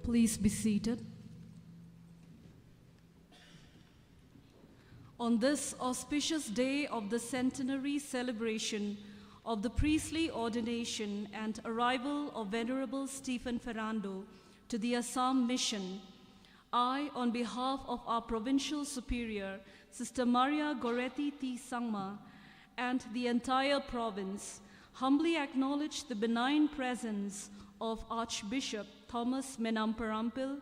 Please be seated. On this auspicious day of the centenary celebration of the priestly ordination and arrival of Venerable Stephen Ferrando to the Assam Mission, I, on behalf of our Provincial Superior, Sister Maria Goretti T. Sangma, and the entire province, humbly acknowledge the benign presence of Archbishop Thomas Menamparampil,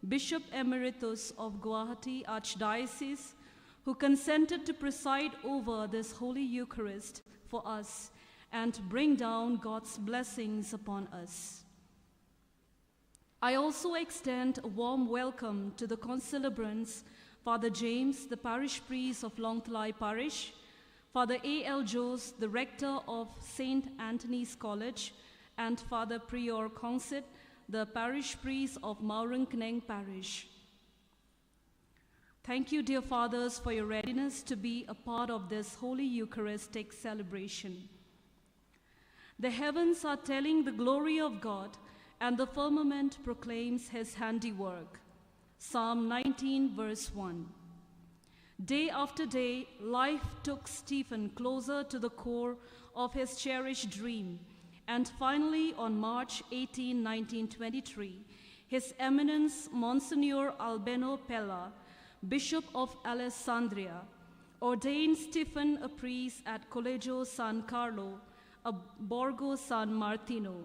Bishop Emeritus of Guwahati Archdiocese, who consented to preside over this Holy Eucharist for us and bring down God's blessings upon us. I also extend a warm welcome to the concelebrants, Father James, the parish priest of Longthalai Parish, Father A.L. Jose, the rector of St. Anthony's College, and Father Prior Kongsit, the parish priest of Maurang Kneng Parish. Thank you, dear fathers, for your readiness to be a part of this Holy Eucharistic celebration. The heavens are telling the glory of God, and the firmament proclaims his handiwork. Psalm 19, verse 1. Day after day, life took Stephen closer to the core of his cherished dream, and finally, on March 18, 1923, His Eminence Monsignor Albeno Pella, Bishop of Alessandria, ordained Stephen a priest at Collegio San Carlo, a Borgo San Martino.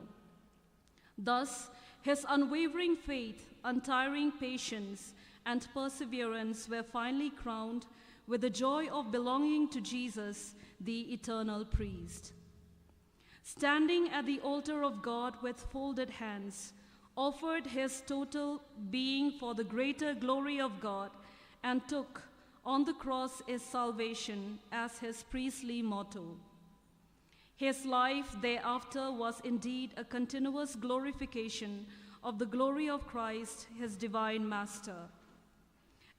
Thus, his unwavering faith, untiring patience, and perseverance were finally crowned with the joy of belonging to Jesus, the eternal priest. Standing at the altar of God with folded hands, offered his total being for the greater glory of God, and took on the cross his salvation as his priestly motto. His life thereafter was indeed a continuous glorification of the glory of Christ, his divine Master.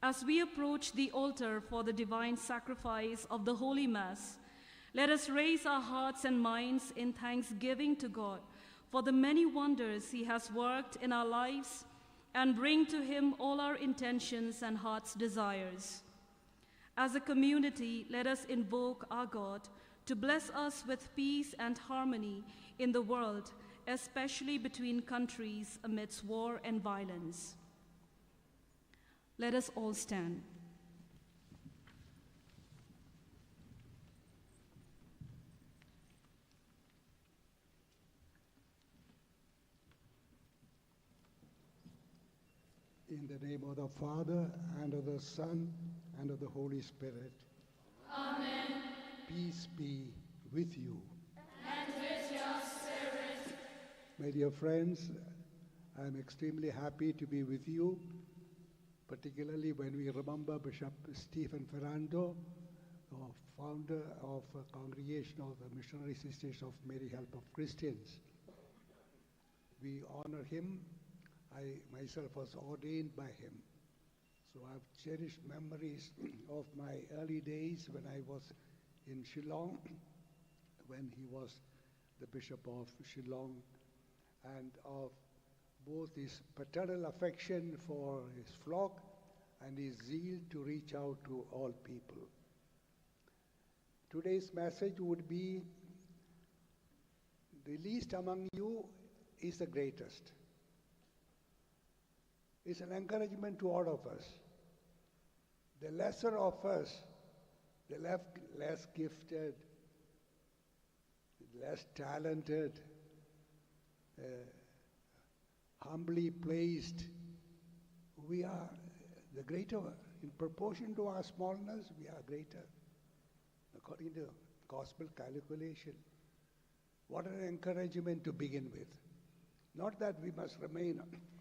As we approach the altar for the divine sacrifice of the Holy Mass, let us raise our hearts and minds in thanksgiving to God for the many wonders he has worked in our lives, and bring to him all our intentions and heart's desires. As a community, let us invoke our God to bless us with peace and harmony in the world, especially between countries amidst war and violence. Let us all stand. In the name of the Father, and of the Son, and of the Holy Spirit. Amen. Peace be with you. And with your spirit. My dear friends, I am extremely happy to be with you, particularly when we remember Bishop Stephen Ferrando, founder of a congregation of the Missionary Sisters of Mary Help of Christians. We honor him. I myself was ordained by him. So I've cherished memories of my early days when I was in Shillong, when he was the Bishop of Shillong, and of both his paternal affection for his flock and his zeal to reach out to all people. Today's message would be, the least among you is the greatest. It's an encouragement to all of us. The lesser of us, the less gifted, less talented, humbly placed, we are the greater. In proportion to our smallness, we are greater, according to gospel calculation. What an encouragement to begin with. Not that we must remain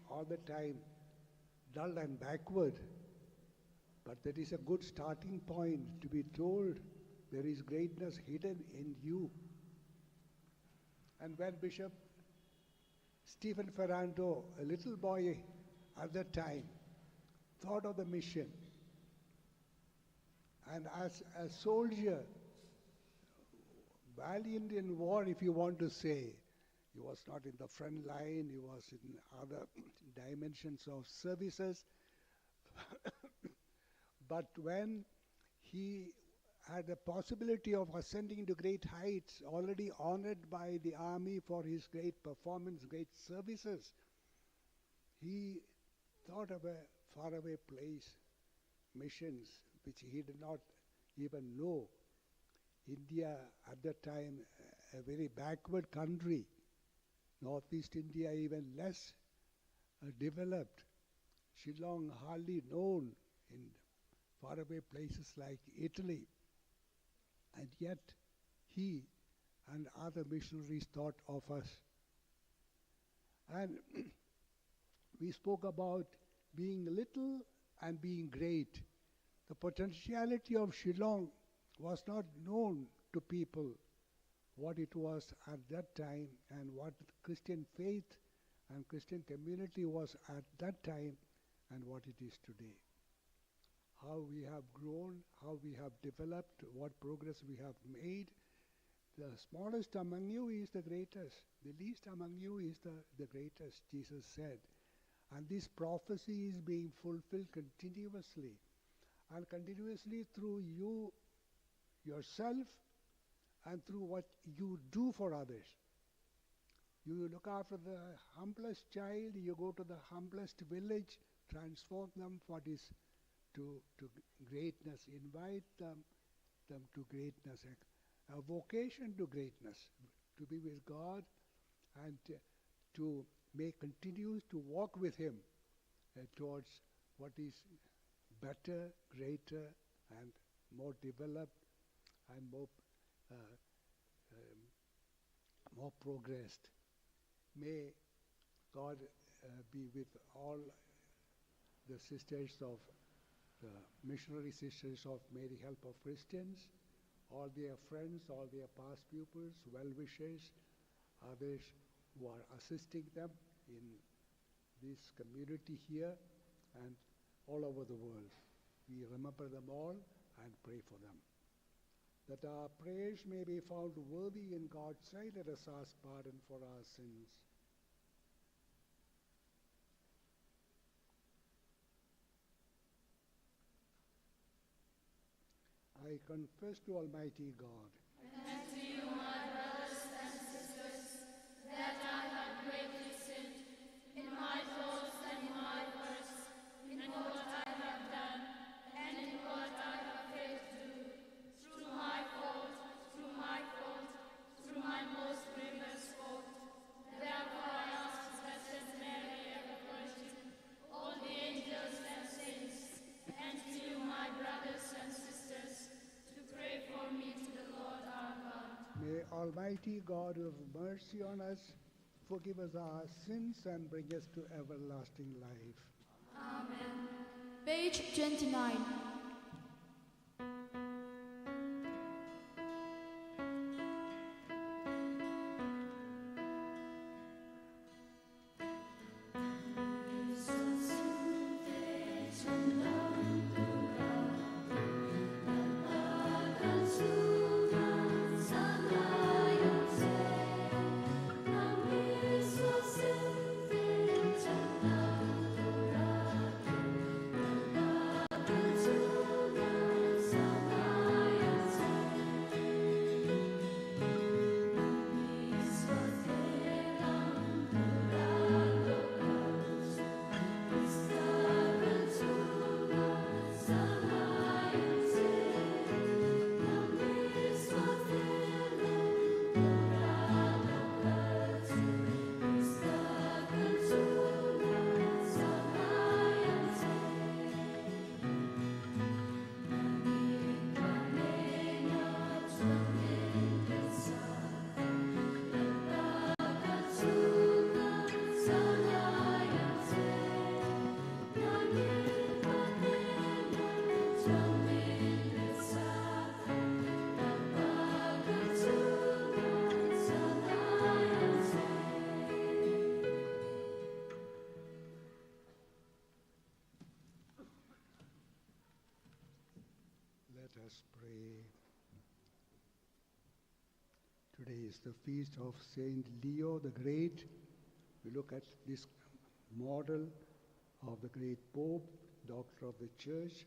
all the time dull and backward, but that is a good starting point to be told there is greatness hidden in you. And when Bishop Stephen Ferrando, a little boy at that time, thought of the mission, and as a soldier, valiant in war if you want to say, He was not in the front line, he was in other dimensions of services. But when he had the possibility of ascending to great heights, already honored by the army for his great performance, great services, he thought of a faraway place, missions, which he did not even know. India at that time, a very backward country, Northeast India even less developed, Shillong hardly known in faraway places like Italy. And yet he and other missionaries thought of us. And we spoke about being little and being great. The potentiality of Shillong was not known to people, what it was at that time and what Christian faith and Christian community was at that time and what it is today. How we have grown, how we have developed, what progress we have made. The smallest among you is the greatest. The least among you is the greatest, Jesus said. And this prophecy is being fulfilled continuously. And continuously through you, yourself, and through what you do for others. You look after the humblest child, you go to the humblest village, transform them what is to greatness, invite them to greatness, a vocation to greatness, to be with God and to continue to walk with Him towards what is better, greater, and more developed and more progressed. May God be with all the sisters of the missionary sisters of Mary Help of Christians, all their friends, all their past pupils, well-wishers, others who are assisting them in this community here and all over the world. We remember them all and pray for them. That our prayers may be found worthy in God's sight, let us ask pardon for our sins. I confess to Almighty God And to you, my brothers and sisters, that I have greatly sinned in my thoughts and in my words, in what I have done and in what I have failed to do, through my fault, through my most grievous fault. Therefore I ask Blessed Mary, ever Virgin, all the angels and saints, and to you, my brothers and sisters, to pray for me to the Lord our God. May Almighty God have mercy on us, forgive us our sins, and bring us to everlasting life. Amen. Page 29. Let us pray. Today is the feast of Saint Leo the Great. We look at this model of the great Pope, Doctor of the Church,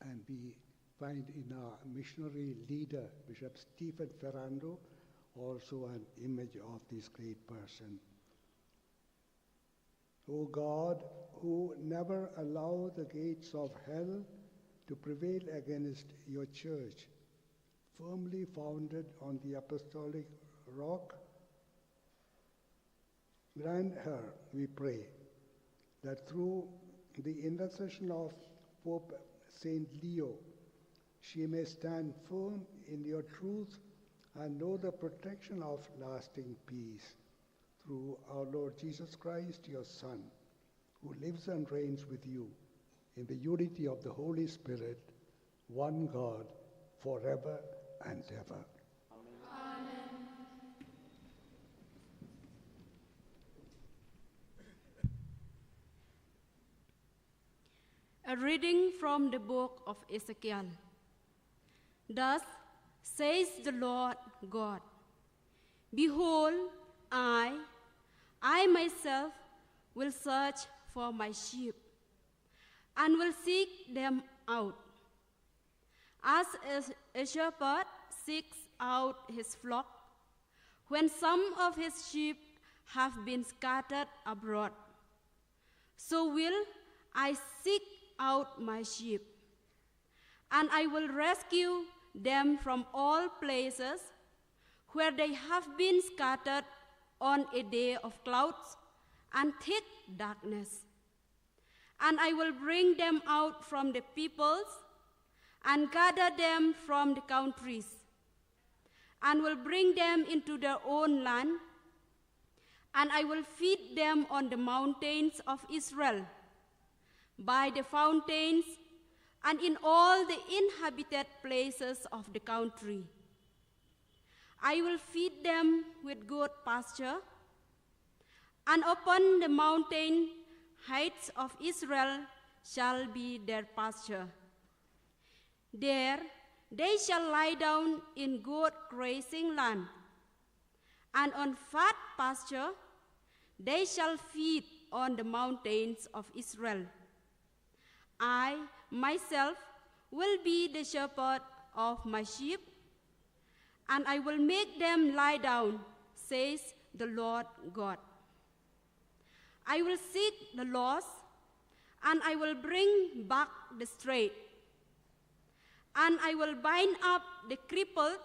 and we find in our missionary leader, Bishop Stephen Ferrando, also an image of this great person. O God, who never allow the gates of hell to prevail against your church, firmly founded on the apostolic rock, grant her, we pray, that through the intercession of Pope Saint Leo, she may stand firm in your truth and know the protection of lasting peace. Through our Lord Jesus Christ, your Son, who lives and reigns with you in the unity of the Holy Spirit, one God, forever and ever. Amen. A reading from the book of Ezekiel. Thus says the Lord God, behold, I myself will search for my sheep and will seek them out. As a shepherd seeks out his flock when some of his sheep have been scattered abroad, so will I seek out my sheep, and I will rescue them from all places where they have been scattered on a day of clouds and thick darkness. And I will bring them out from the peoples and gather them from the countries, and will bring them into their own land, and I will feed them on the mountains of Israel, by the fountains, and in all the inhabited places of the country. I will feed them with good pasture, and upon the mountain heights of Israel shall be their pasture. There they shall lie down in good grazing land, and on fat pasture they shall feed on the mountains of Israel. I myself will be the shepherd of my sheep, and I will make them lie down, says the Lord God. I will seek the lost, and I will bring back the strayed, and I will bind up the crippled,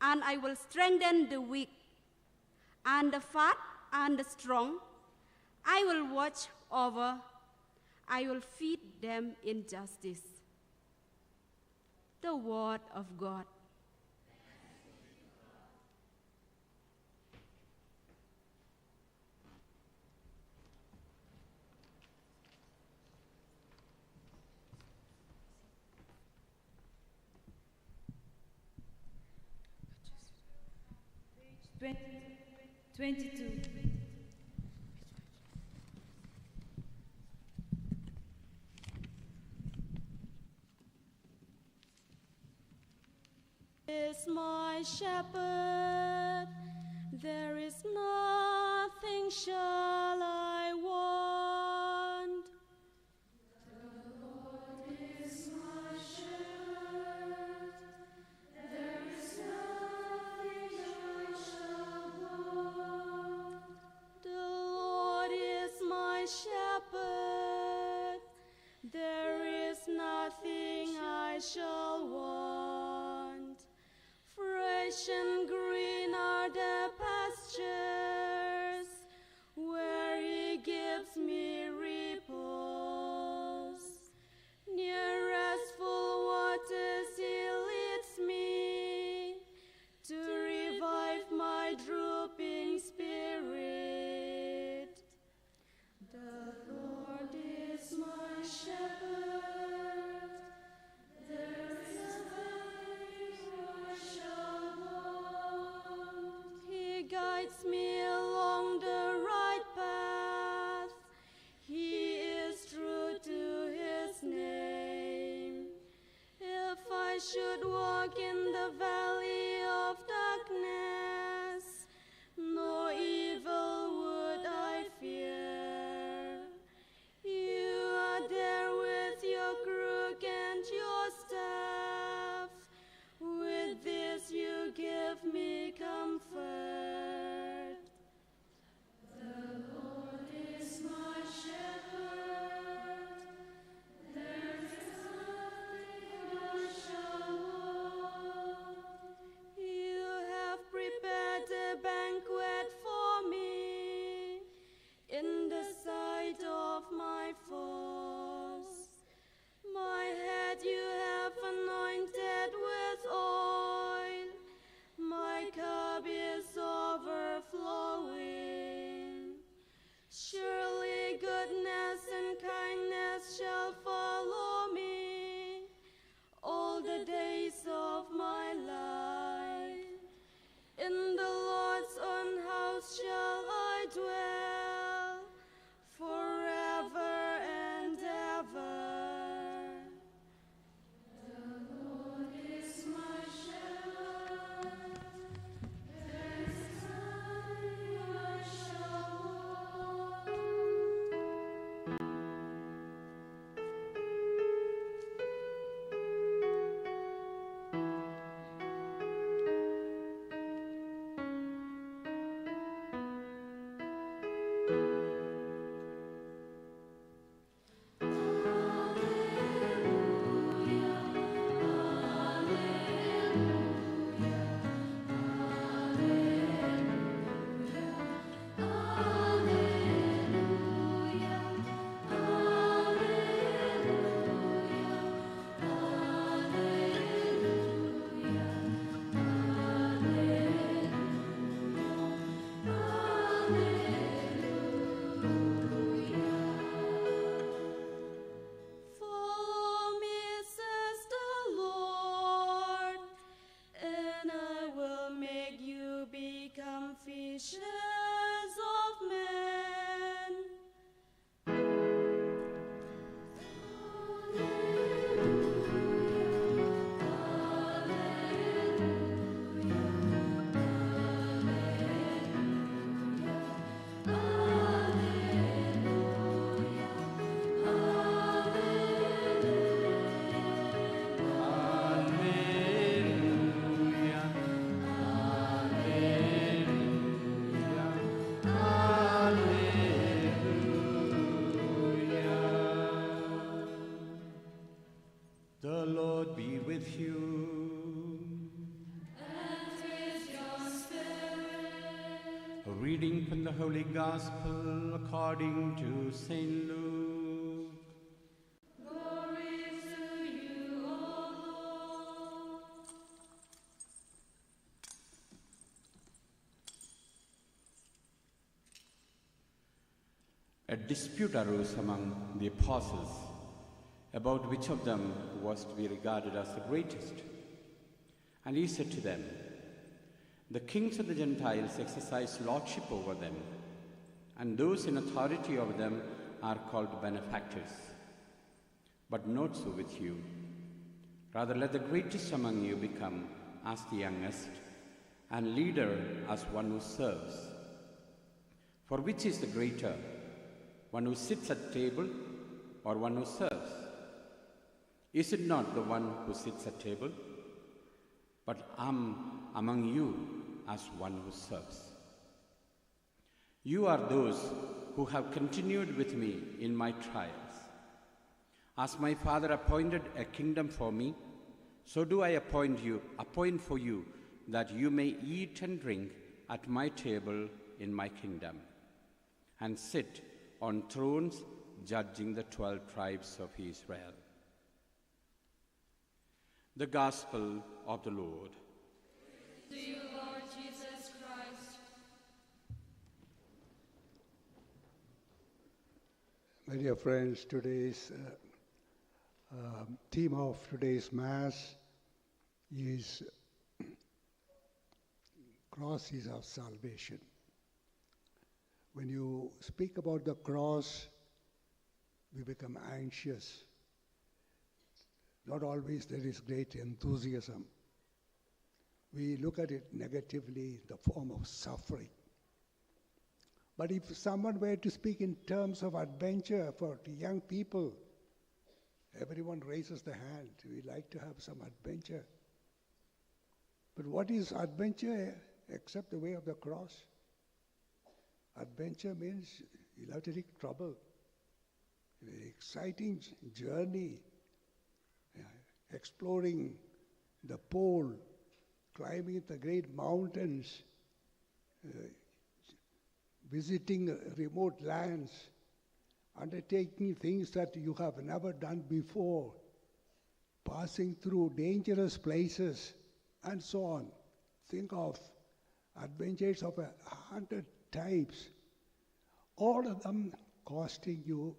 and I will strengthen the weak, and the fat and the strong I will watch over. I will feed them in justice. The word of God. Page 22. Is my shepherd, there is nothing shall I want. The Lord is my shepherd, there is nothing I shall want. The Lord is my shepherd, there is nothing I shall want. Fresh and green are the pastures, where he gives me repose. Near restful waters he leads me, to revive my drooping spirit. The Lord is my shepherd, there is guides me along the right path. He is true to his name. If I should walk in the valley of the banquet for me in the sight of my foes. My head you have anointed with oil, my cup is overflowing. Surely goodness and kindness shall follow me all the days of my life. In the Lord's own house shall I dwell forever and ever. The Lord is my shepherd, there is none I shall want. Follow me, says the Lord, and I will make you become fishers of men. The Lord be with you. A reading from the Holy Gospel according to St. Luke. Glory to you, O Lord. A dispute arose among the apostles about which of them was to be regarded as the greatest. And he said to them, "The kings of the Gentiles exercise lordship over them, and those in authority over them are called benefactors. But not so with you. Rather, let the greatest among you become as the youngest, and leader as one who serves. For which is the greater, one who sits at table or one who serves? Is it not the one who sits at table? But among you as one who serves. You are those who have continued with me in my trials. As my Father appointed a kingdom for me, so do I appoint for you that you may eat and drink at my table in my kingdom, and sit on thrones judging the 12 tribes of Israel." The Gospel of the Lord. To you, Lord Jesus Christ. My dear friends, today's theme of today's Mass is cross is our salvation. When you speak about the cross, we become anxious. Not always there is great enthusiasm. We look at it negatively in the form of suffering. But if someone were to speak in terms of adventure for young people, everyone raises the hand. We like to have some adventure. But what is adventure except the way of the cross? Adventure means you'll have to take trouble. An exciting journey, exploring the pole, climbing the great mountains, visiting remote lands, undertaking things that you have never done before, passing through dangerous places, and so on. Think of adventures of 100 types, all of them costing you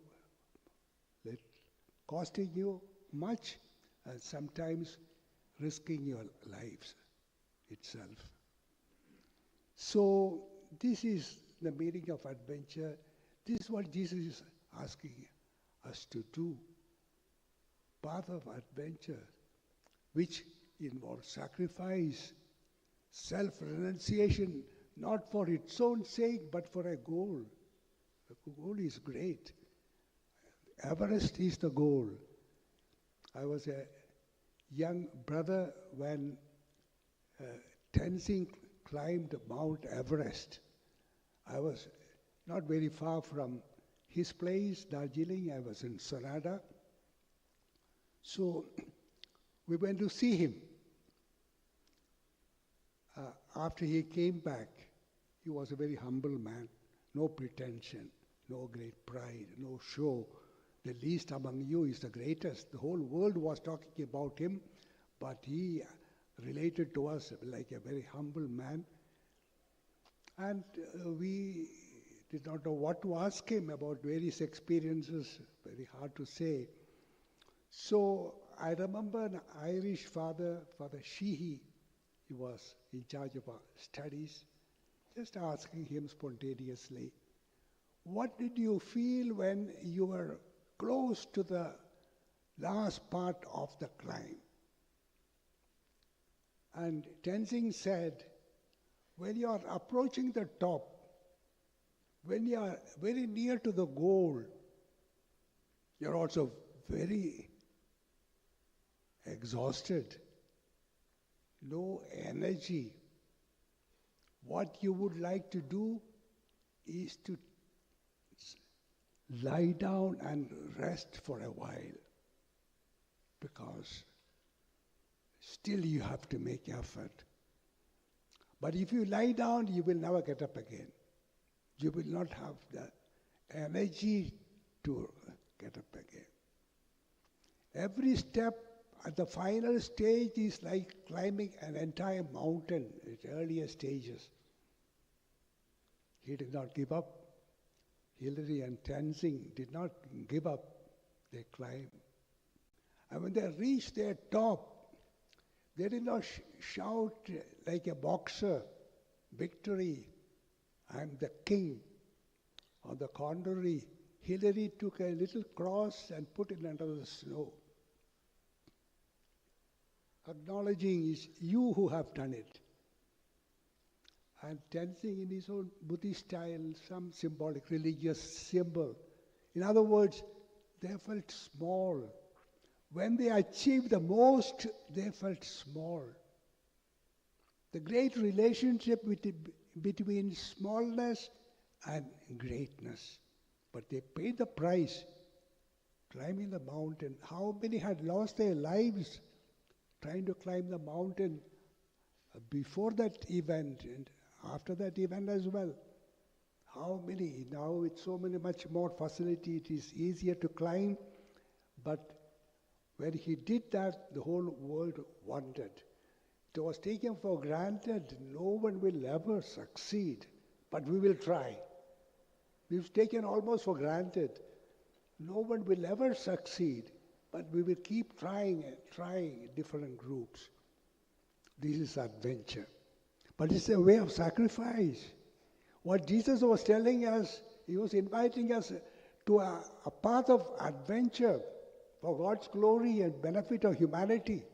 much, and sometimes risking your lives itself. So this is the meaning of adventure. This is what Jesus is asking us to do. Path of adventure, which involves sacrifice, self-renunciation, not for its own sake, but for a goal. The goal is great. Everest is the goal. I was a young brother when Tenzing climbed Mount Everest. I was not very far from his place, Darjeeling. I was in Sonada. So we went to see him. After he came back, he was a very humble man, no pretension, no great pride, no show. The least among you is the greatest. The whole world was talking about him, but he related to us like a very humble man. And we did not know what to ask him about various experiences, very hard to say. So I remember an Irish father, Father Sheehy, he was in charge of our studies, just asking him spontaneously, what did you feel when you were close to the last part of the climb? And Tenzing said, when you are approaching the top, when you are very near to the goal, you're also very exhausted, no energy. What you would like to do is to lie down and rest for a while, because still you have to make effort. But if you lie down, you will never get up again. You will not have the energy to get up again. Every step at the final stage is like climbing an entire mountain in its earlier stages. He did not give up. Hilary and Tenzing did not give up. They climbed. And when they reached their top, they did not shout like a boxer, victory, I'm the king. On the contrary, Hilary took a little cross and put it under the snow, acknowledging it's you who have done it. And Tenzing in his own Buddhist style, some symbolic religious symbol. In other words, they felt small. When they achieved the most, they felt small. The great relationship between smallness and greatness. But they paid the price, climbing the mountain. How many had lost their lives trying to climb the mountain before that event and after that event as well? How many? Now with so much more facility, it is easier to climb. But when he did that, the whole world wondered. It was taken for granted. No one will ever succeed, but we will try. We've taken almost for granted. No one will ever succeed, but we will keep trying different groups. This is adventure. But it's a way of sacrifice. What Jesus was telling us, he was inviting us to a path of adventure for God's glory and benefit of humanity.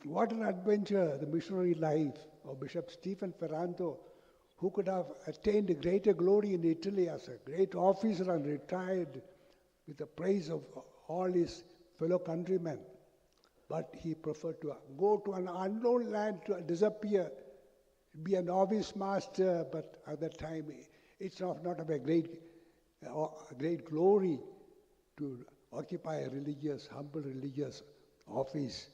What an adventure, the missionary life of Bishop Stephen Ferrando, who could have attained greater glory in Italy as a great officer and retired with the praise of all his fellow countrymen. But he preferred to go to an unknown land, to disappear, be a novice master, but at that time it's not of a great glory to occupy a humble religious office.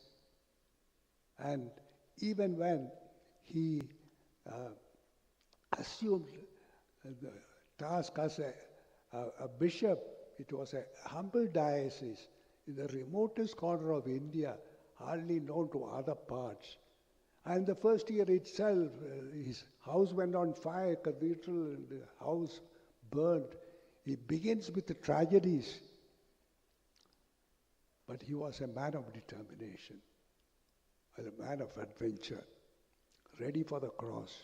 And even when he assumed the task as a bishop. It was a humble diocese in the remotest corner of India, hardly known to other parts. And the first year itself, his house went on fire, cathedral and the house burned. He begins with the tragedies. But he was a man of determination, a man of adventure, ready for the cross.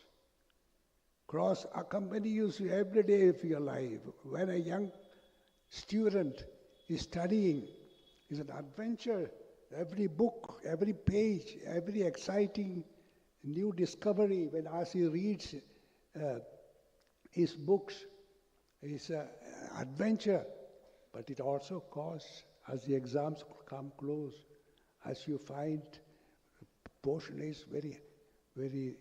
Cross accompanies you every day of your life. When a young student is studying, it's an adventure. Every book, every page, every exciting new discovery, as he reads his books, is an adventure. But it also costs as the exams come close, as you find portion is very, very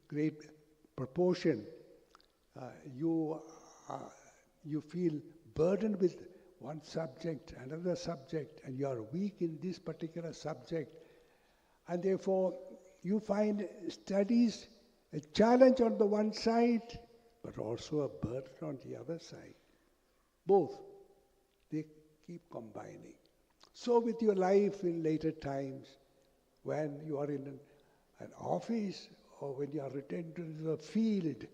great proportion. You feel burdened with one subject, another subject, and you are weak in this particular subject. And therefore, you find studies a challenge on the one side, but also a burden on the other side. Both, they keep combining. So with your life in later times, when you are in an office or when you are returned to the field,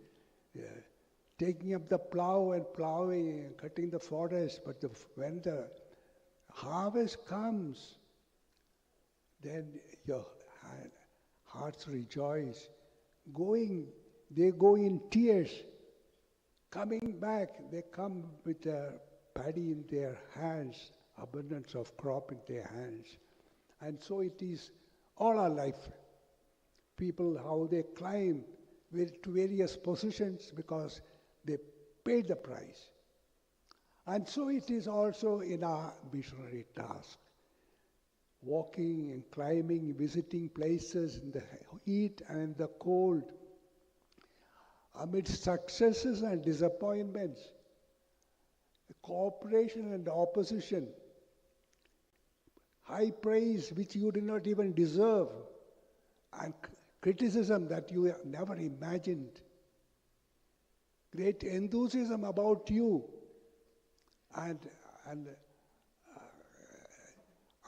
taking up the plow and plowing and cutting the forest, but when the harvest comes, then your hearts rejoice. They go in tears. Coming back, they come with paddy in their hands, abundance of crop in their hands. And so it is all our life. People, how they climb to various positions because they paid the price. And so it is also in our missionary task. Walking and climbing, visiting places in the heat and in the cold, amidst successes and disappointments, cooperation and opposition, high praise which you did not even deserve, and criticism that you never imagined, great enthusiasm about you, and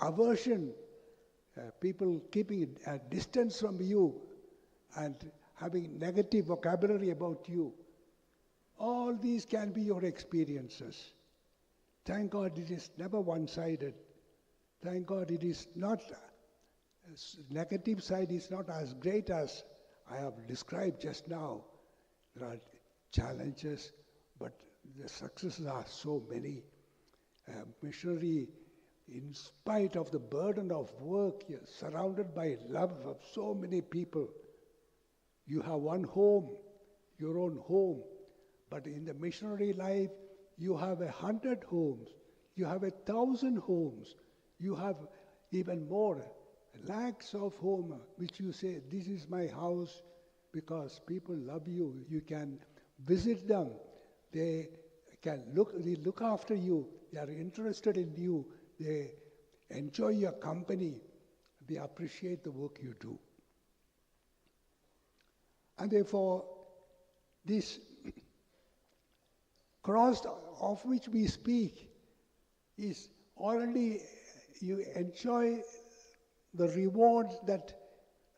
aversion, people keeping a distance from you and having negative vocabulary about you. All these can be your experiences. Thank God it is never one-sided. Thank God it is not, negative side is not as great as I have described just now. There are challenges, but the successes are so many. Missionary, in spite of the burden of work, you're surrounded by love of so many people. You have one home, your own home. But in the missionary life, you have 100 homes. You have 1,000 homes. You have even more, lakhs of homes, which you say, this is my house, because people love you. You can visit them. They look after you. They are interested in you. They enjoy your company. They appreciate the work you do. And therefore, this cross of which we speak is already, you enjoy the reward that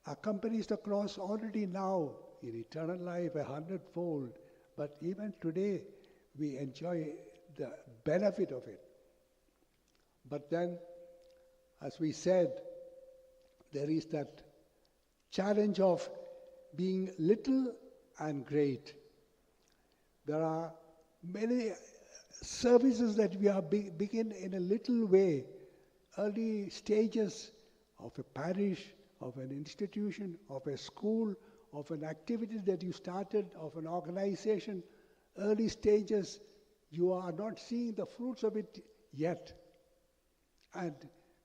accompanies the cross already now in eternal life 100-fold. But even today, we enjoy the benefit of it. But then, as we said, there is that challenge of being little and great. There are many services that we are begin in a little way, early stages of a parish, of an institution, of a school, of an activity that you started, of an organization, early stages, you are not seeing the fruits of it yet. And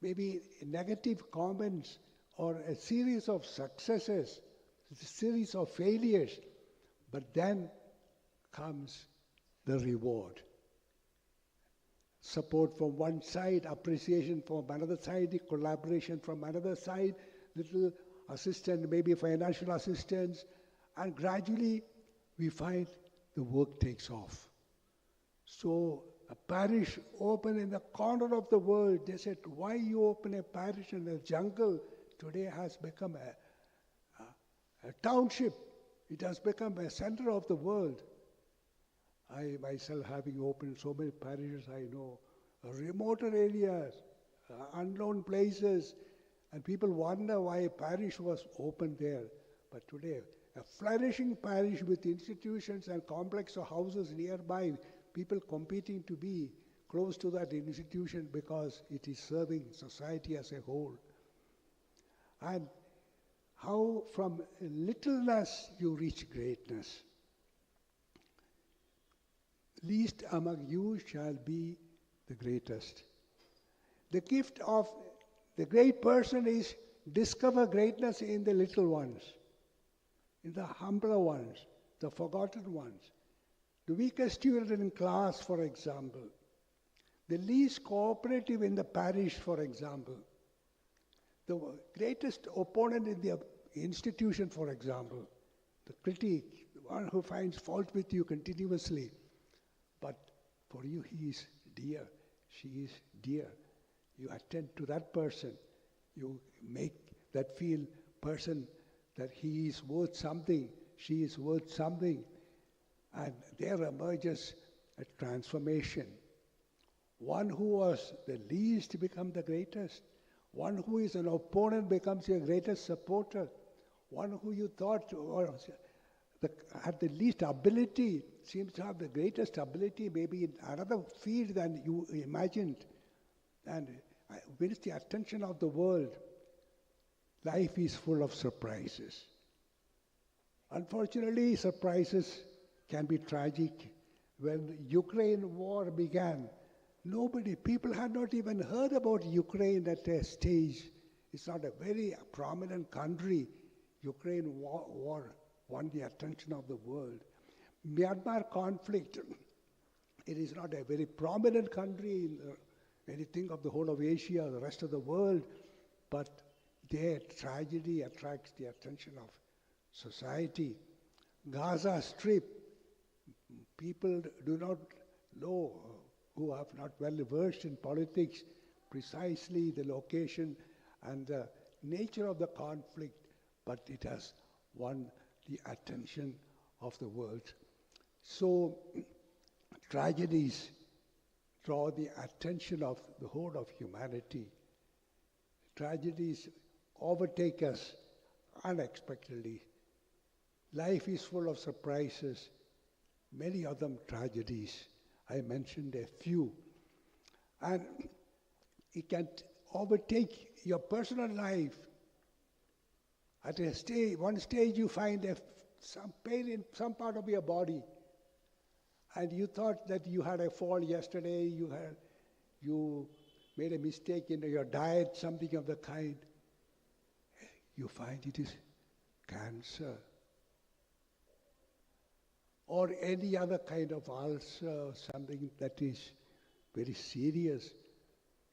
maybe negative comments or a series of successes, a series of failures, but then comes the reward. Support from one side, appreciation from another side, collaboration from another side, little assistance, maybe financial assistance, and gradually we find the work takes off. So a parish open in the corner of the world, they said, why you open a parish in the jungle? Today has become a township. It has become a center of the world. I myself, having opened so many parishes, I know remoter areas, unknown places, and people wonder why a parish was opened there. But today, a flourishing parish with institutions and complex of houses nearby, people competing to be close to that institution because it is serving society as a whole. And how from littleness you reach greatness. Least among you shall be the greatest. The gift of the great person is discover greatness in the little ones, in the humbler ones, the forgotten ones. The weakest student in class, for example. The least cooperative in the parish, for example. The greatest opponent in the institution, for example. The critic, the one who finds fault with you continuously. But for you, he is dear, she is dear. You attend to that person. You make that feel person that he is worth something, she is worth something. And there emerges a transformation. One who was the least becomes the greatest. One who is an opponent becomes your greatest supporter. One who you thought had the least ability seems to have the greatest ability, maybe in another field than you imagined. And wins the attention of the world. Life is full of surprises. Unfortunately, surprises can be tragic. When the Ukraine war began, people had not even heard about Ukraine at a stage. It's not a very prominent country. Ukraine war won the attention of the world. Myanmar conflict, it is not a very prominent country in anything of the whole of Asia or the rest of the world, but their tragedy attracts the attention of society. Gaza Strip, people do not know, who have not well versed in politics, precisely the location and the nature of the conflict, but it has won the attention of the world. So tragedies draw the attention of the whole of humanity. Tragedies overtake us unexpectedly. Life is full of surprises, many of them tragedies. I mentioned a few. And it can overtake your personal life. At one stage you find some pain in some part of your body. And you thought that you had a fall yesterday, you made a mistake in your diet, something of the kind. You find it is cancer. Or any other kind of ulcer, something that is very serious.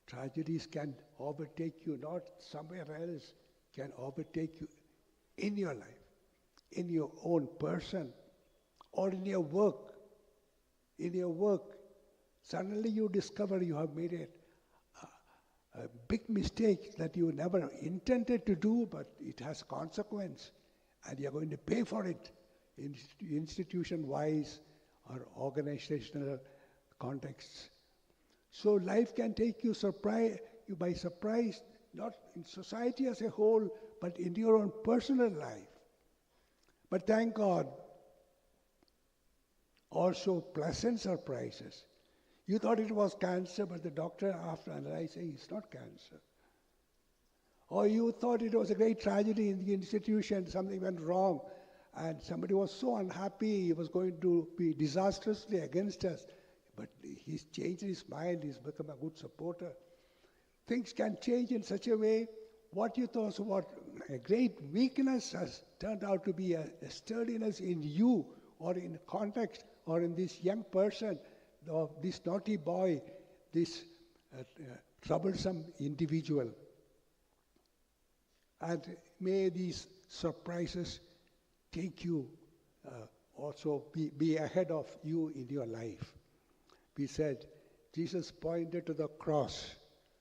Tragedies can overtake you, not somewhere else, can overtake you in your life, in your own person, or in your work. In your work, suddenly you discover you have made a big mistake that you never intended to do, but it has consequence, and you're going to pay for it. Institution-wise or organizational contexts. So life can take you by surprise, not in society as a whole, but in your own personal life. But thank God, also pleasant surprises. You thought it was cancer, but the doctor after analyzing, it's not cancer. Or you thought it was a great tragedy in the institution, something went wrong, and somebody was so unhappy, he was going to be disastrously against us. But he's changed his mind, he's become a good supporter. Things can change in such a way, what you thought was a great weakness has turned out to be a sturdiness in you, or in context, or in this young person, or this naughty boy, this troublesome individual. And may these surprises take you, also be ahead of you in your life. We said, Jesus pointed to the cross,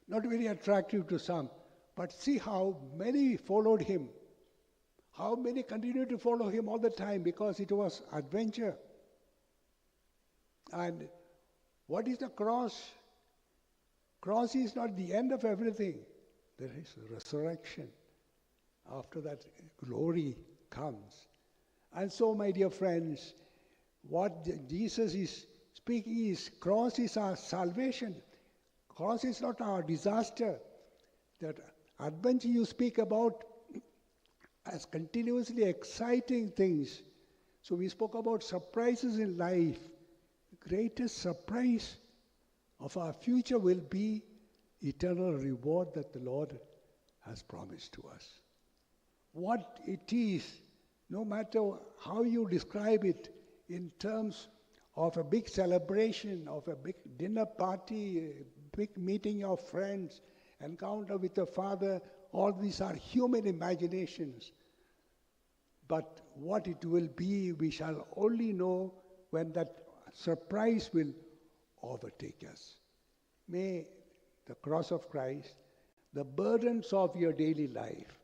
not very attractive to some, but see how many followed him. How many continued to follow him all the time because it was adventure. And what is the cross? Cross is not the end of everything. There is resurrection. After that, glory comes. And so, my dear friends, what Jesus is speaking is, cross is our salvation. Cross is not our disaster. That adventure you speak about as continuously exciting things. So we spoke about surprises in life. The greatest surprise of our future will be eternal reward that the Lord has promised to us. What it is, no matter how you describe it in terms of a big celebration, of a big dinner party, a big meeting of friends, encounter with the Father, all these are human imaginations. But what it will be, we shall only know when that surprise will overtake us. May the cross of Christ, the burdens of your daily life,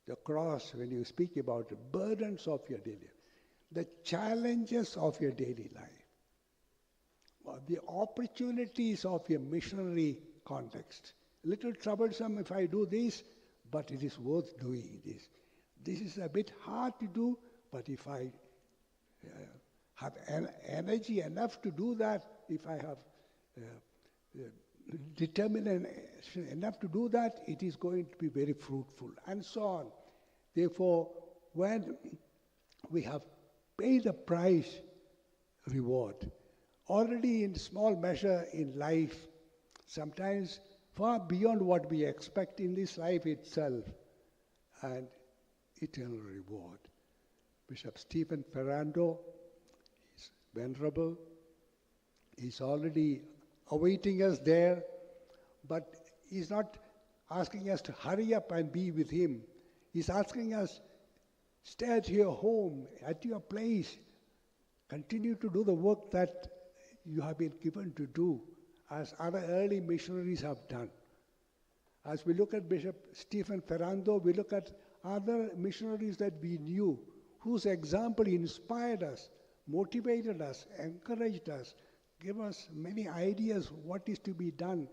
the cross, when you speak about the burdens of your daily life, the challenges of your daily life, the opportunities of your missionary context. A little troublesome if I do this, but it is worth doing this. This is a bit hard to do, but if I have energy enough to do that, if I have determination enough to do that, it is going to be very fruitful, and so on. Therefore, when we have paid the price, reward, already in small measure in life, sometimes far beyond what we expect in this life itself, and eternal reward. Bishop Stephen Ferrando is Venerable. He's already awaiting us there, but he's not asking us to hurry up and be with him. He's asking us, stay at your home, at your place, continue to do the work that you have been given to do, as other early missionaries have done. As we look at Bishop Stephen Ferrando, we look at other missionaries that we knew, whose example inspired us, motivated us, encouraged us, gave us many ideas what is to be done,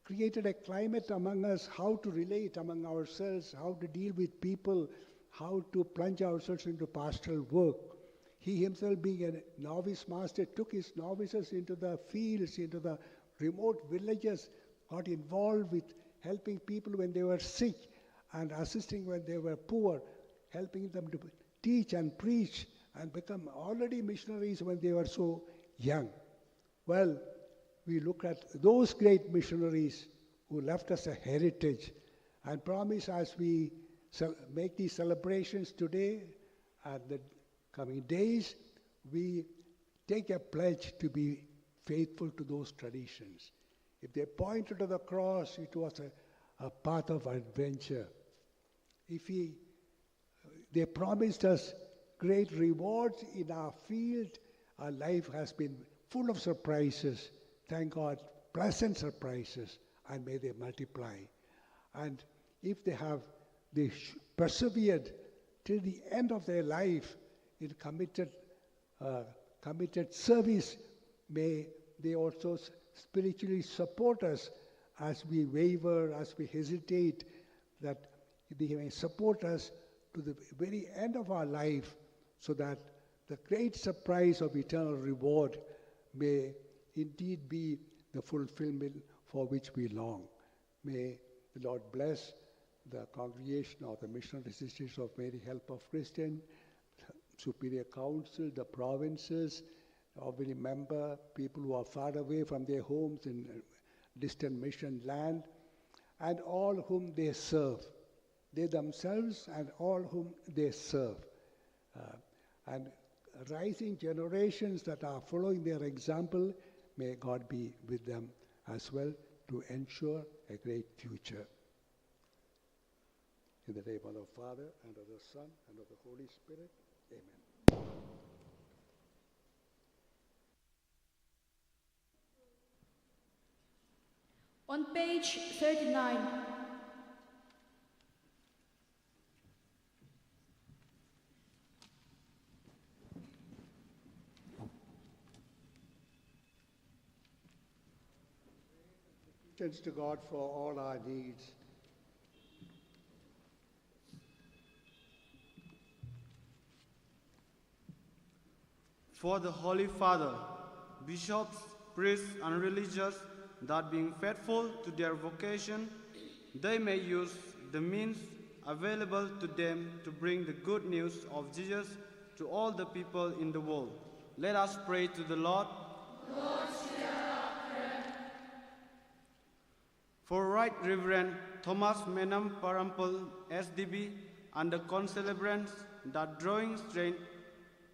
created a climate among us, how to relate among ourselves, how to deal with people, how to plunge ourselves into pastoral work. He himself, being a novice master, took his novices into the fields, into the remote villages, got involved with helping people when they were sick and assisting when they were poor, helping them to teach and preach and become already missionaries when they were so young. Well, we look at those great missionaries who left us a heritage and promise, as we make these celebrations today and the coming days, we take a pledge to be faithful to those traditions. If they pointed to the cross, it was a path of adventure. If they promised us great rewards in our field, our life has been full of surprises. Thank God, pleasant surprises, and may they multiply. And if they persevered till the end of their life in committed service, may they also spiritually support us as we waver, as we hesitate, that they may support us to the very end of our life, so that the great surprise of eternal reward may indeed be the fulfillment for which we long. May the Lord bless the congregation of the Missionary Sisters of Mary Help of Christian, Superior Council, the provinces, every member, people who are far away from their homes in distant mission land, and all whom they serve, they themselves and all whom they serve. And rising generations that are following their example, may God be with them as well to ensure a great future. In the name of the Father, and of the Son, and of the Holy Spirit. Amen. On page 39, Thanks to God for all our needs. For the Holy Father, bishops, priests, and religious, that being faithful to their vocation, they may use the means available to them to bring the good news of Jesus to all the people in the world. Let us pray to the Lord. Lord, hear our prayer. For Right Reverend Thomas Menam Parampal, SDB, and the concelebrants that drawing strength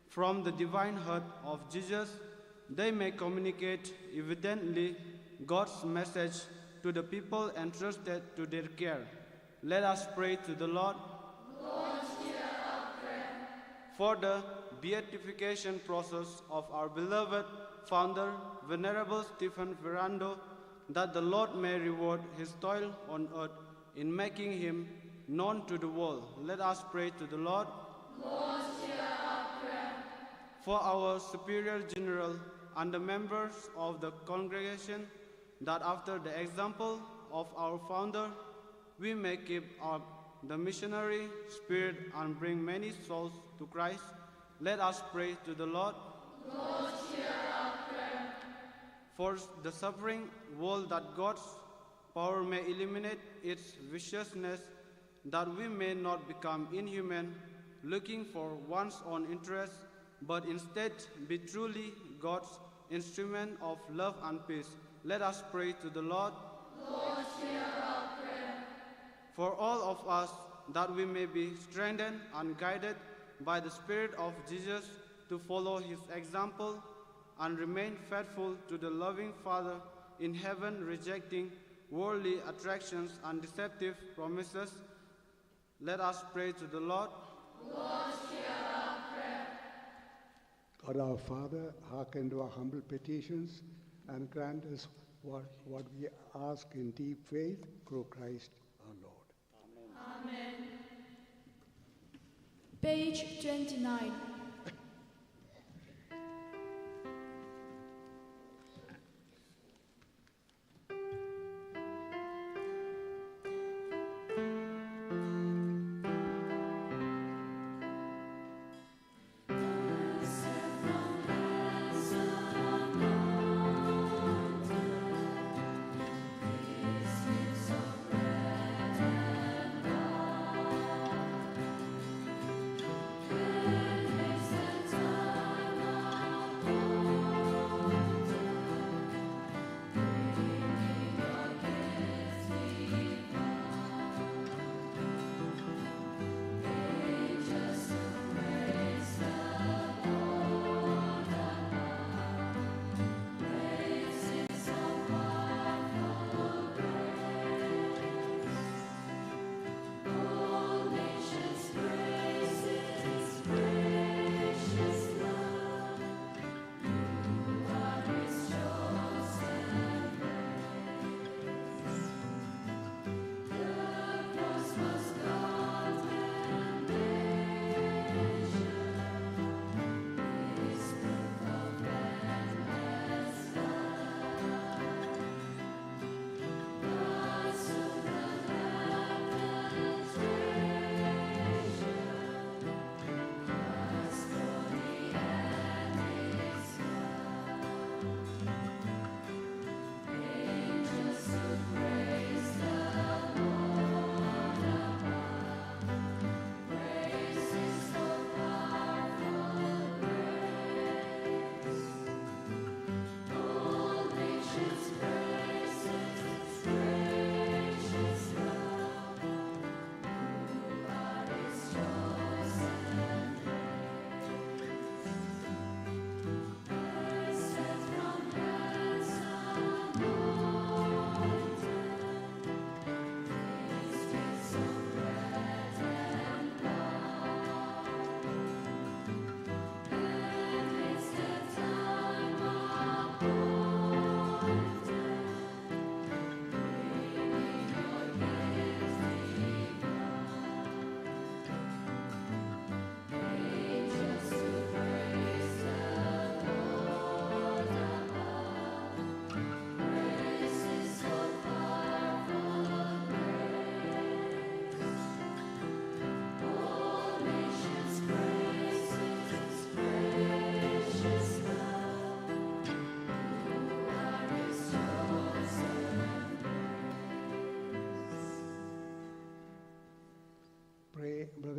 from the divine heart of Jesus, they may communicate evidently God's message to the people entrusted to their care. Let us pray to the Lord. Lord, hear our prayer. For the beatification process of our beloved founder, Venerable Stephen Ferrando, that the Lord may reward his toil on earth in making him known to the world. Let us pray to the Lord. Lord, hear our prayer. For our Superior General and the members of the congregation, that after the example of our founder, we may keep up the missionary spirit and bring many souls to Christ. Let us pray to the Lord. Lord, hear our prayer. For the suffering world, that God's power may eliminate its viciousness, that we may not become inhuman, looking for one's own interest, but instead be truly God's instrument of love and peace. Let us pray to the Lord. Lord, hear our prayer. For all of us, that we may be strengthened and guided by the Spirit of Jesus to follow his example and remain faithful to the loving Father in heaven, rejecting worldly attractions and deceptive promises. Let us pray to the Lord. Lord, hear our prayer. God our Father, hearken to our humble petitions and grant us what we ask in deep faith through Christ our Lord. Amen. page 29. Amen.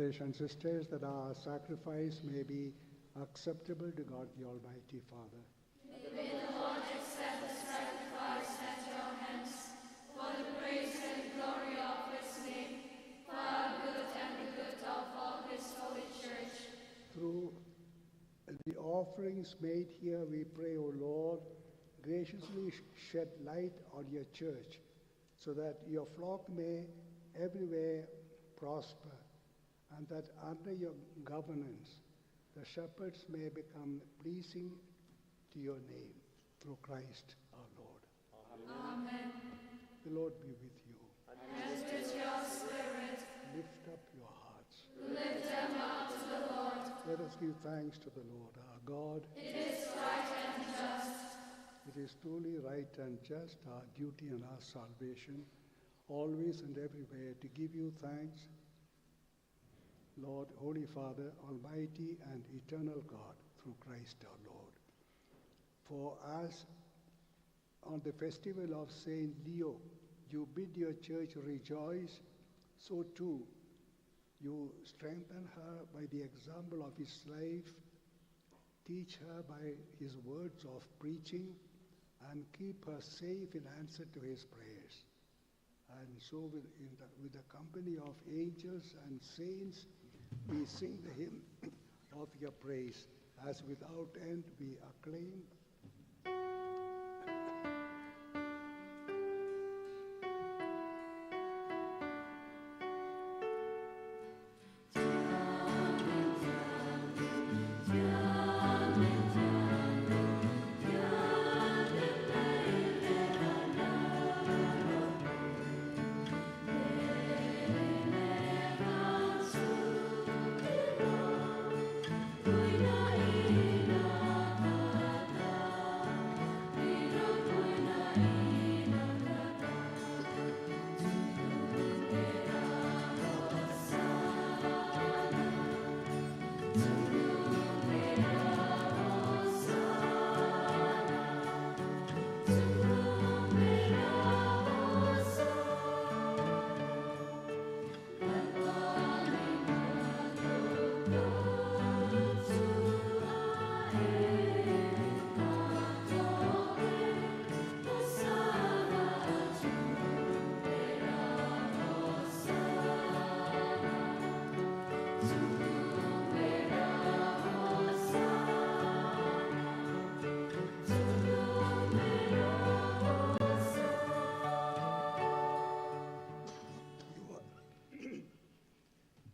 brothers and sisters, that our sacrifice may be acceptable to God the Almighty Father. May the Lord accept the sacrifice at your hands, for the praise and glory of his name, for our good and the good of all his holy church. Through the offerings made here, we pray, O Lord, graciously shed light on your church, so that your flock may everywhere prosper, and that under your governance the shepherds may become pleasing to your name, through Christ our Lord. Amen. The Lord be with you. And with your spirit, Lift up your hearts. lift them up to the Lord. Let us give thanks to the Lord our God. It is right and just. It is truly right and just, our duty and our salvation, always and everywhere to give you thanks, Lord, Holy Father, Almighty and eternal God, through Christ our Lord. For as on the festival of Saint Leo, you bid your church rejoice, so too you strengthen her by the example of his life, teach her by his words of preaching, and keep her safe in answer to his prayers. And so with the company of angels and saints, we sing the hymn of your praise, as without end we acclaim.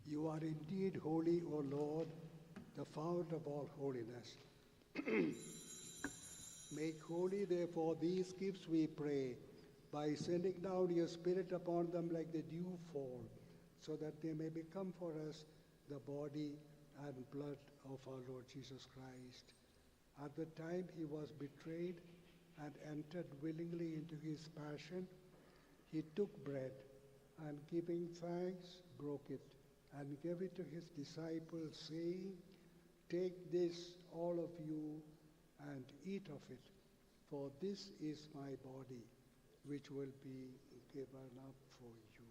You are indeed holy, O Lord, the fount of all holiness. Make holy, therefore, these gifts, we pray, by sending down your Spirit upon them like the dew fall, so that they may become for us the body and blood of our Lord Jesus Christ. At the time he was betrayed and entered willingly into his passion, he took bread and, giving thanks, broke it and gave it to his disciples, saying, "Take this, all of you, and eat of it, for this is my body, which will be given up for you."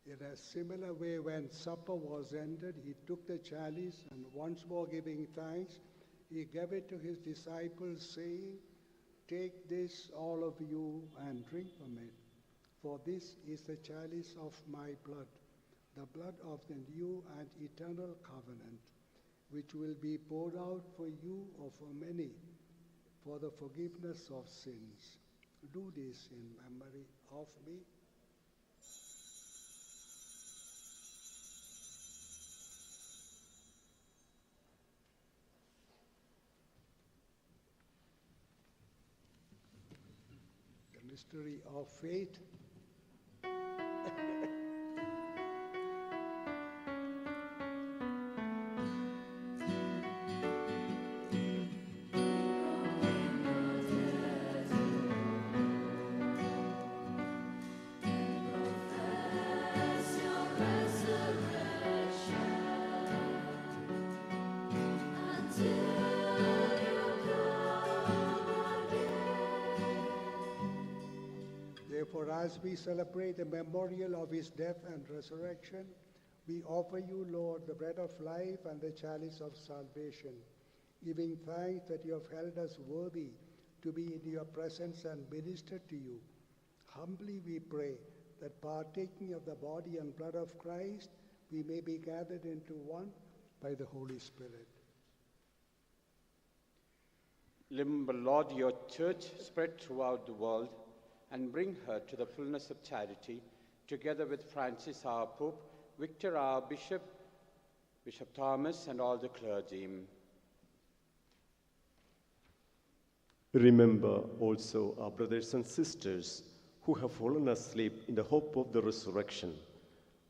In a similar way, when supper was ended, he took the chalice, and once more giving thanks, he gave it to his disciples, saying, "Take this, all of you, and drink from it, for this is the chalice of my blood, the blood of the new and eternal covenant, which will be poured out for you or for many for the forgiveness of sins. Do this in memory of me." Mystery of faith. Therefore, as we celebrate the memorial of his death and resurrection, we offer you, Lord, the bread of life and the chalice of salvation, giving thanks that you have held us worthy to be in your presence and minister to you. Humbly we pray that partaking of the body and blood of Christ, we may be gathered into one by the Holy Spirit. Remember, Lord, your church spread throughout the world and bring her to the fullness of charity, together with Francis our Pope, Victor our Bishop, Bishop Thomas, and all the clergy. Remember also our brothers and sisters who have fallen asleep in the hope of the resurrection,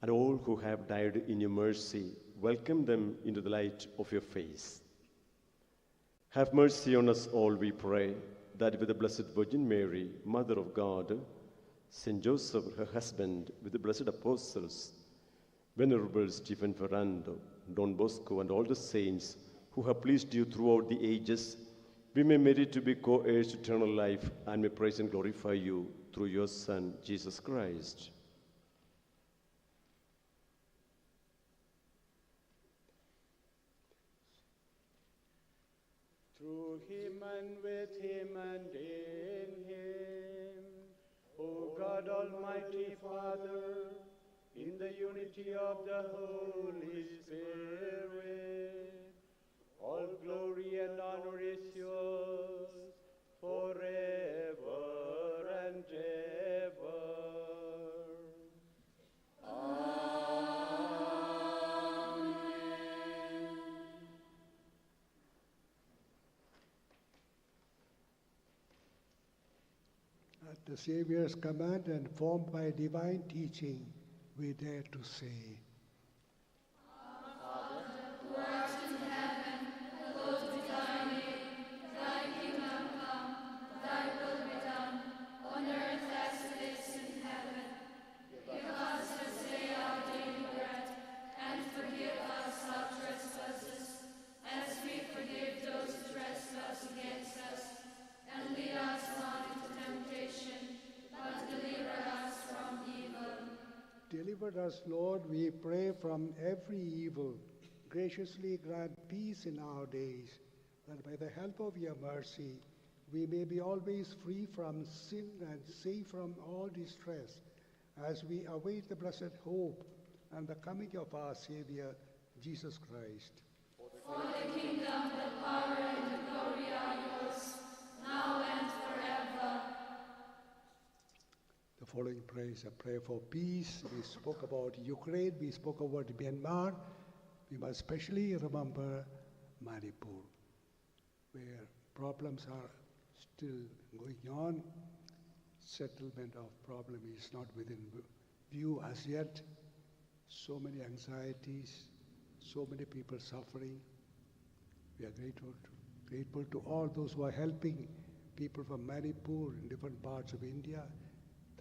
and all who have died in your mercy. Welcome them into the light of your face. Have mercy on us all, we pray, that with the Blessed Virgin Mary, Mother of God, Saint Joseph, her husband, with the blessed apostles, Venerable Stephen Ferrando, Don Bosco, and all the saints who have pleased you throughout the ages, we may merit to be co-heirs to eternal life and may praise and glorify you through your Son, Jesus Christ. Through him and with him and in him, O God, Almighty Father, in the unity of the Holy Spirit, all glory and honor is yours forever and ever. At the Savior's command and formed by divine teaching, we dare to say, Deliver us, Lord, we pray, from every evil. Graciously grant peace in our days, that by the help of your mercy, we may be always free from sin and safe from all distress, as we await the blessed hope and the coming of our Savior, Jesus Christ. For the kingdom, the power, and the glory are yours, now and forever. The following prayer is a prayer for peace. We spoke about Ukraine, we spoke about Myanmar. We must especially remember Manipur, where problems are still going on. Settlement of problem is not within view as yet. So many anxieties, so many people suffering. We are grateful to all those who are helping people from Manipur in different parts of India.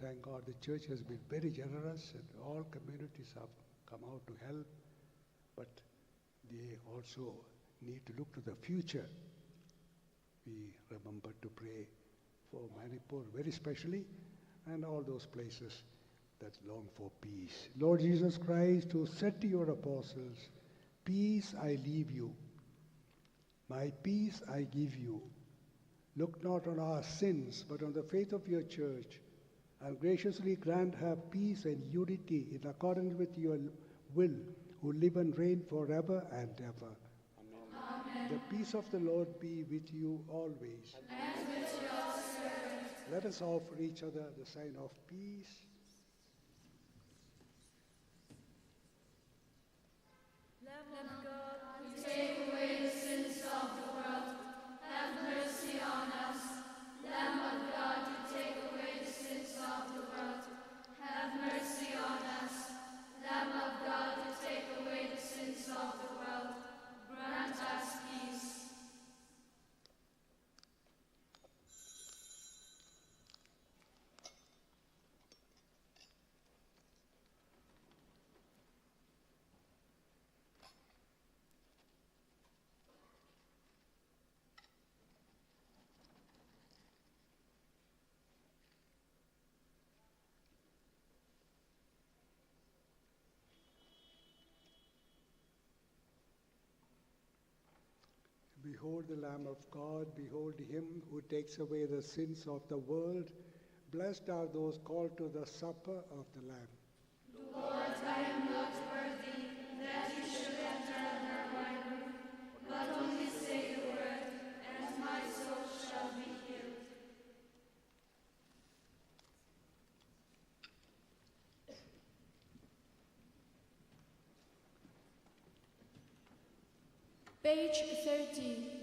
Thank God the church has been very generous and all communities have come out to help. But they also need to look to the future. We remember to pray for Manipur very specially and all those places that long for peace. Lord Jesus Christ, who said to your apostles, "Peace I leave you, my peace I give you. Look not on our sins, but on the faith of your church, and graciously grant her peace and unity in accordance with your will, who live and reign forever and ever." Amen. The peace of the Lord be with you always. And with your spirit. Let us offer each other the sign of peace. Lamb of God, you take away the sins of the world. Have mercy on us. Lamb of God, you take away the sins of the world. Have mercy on us. Lamb of God, you take away the sins of the world. Grant us peace. Behold the Lamb of God, behold him who takes away the sins of the world. Blessed are those called to the supper of the Lamb. Lord, I am not worthy that you should enter under my roof, but only say the word, and my soul shall be healed. Page 30.